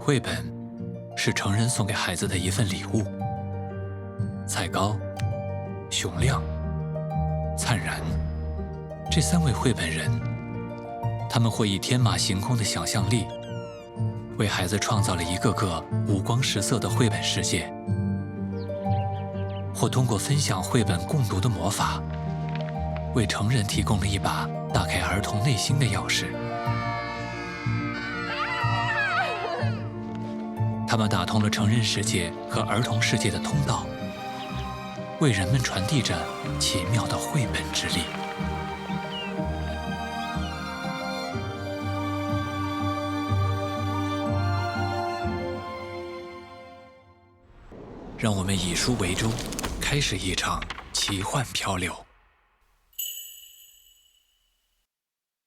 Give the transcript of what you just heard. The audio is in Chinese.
绘本是成人送给孩子的一份礼物。蔡高、熊亮、灿然这3位绘本人，他们会以天马行空的想象力，为孩子创造了一个个五光十色的绘本世界，或通过分享绘本共读的魔法，为成人提供了一把打开儿童内心的钥匙。他们打通了成人世界和儿童世界的通道，为人们传递着奇妙的绘本之力。让我们以书为舟，开始一场奇幻漂流。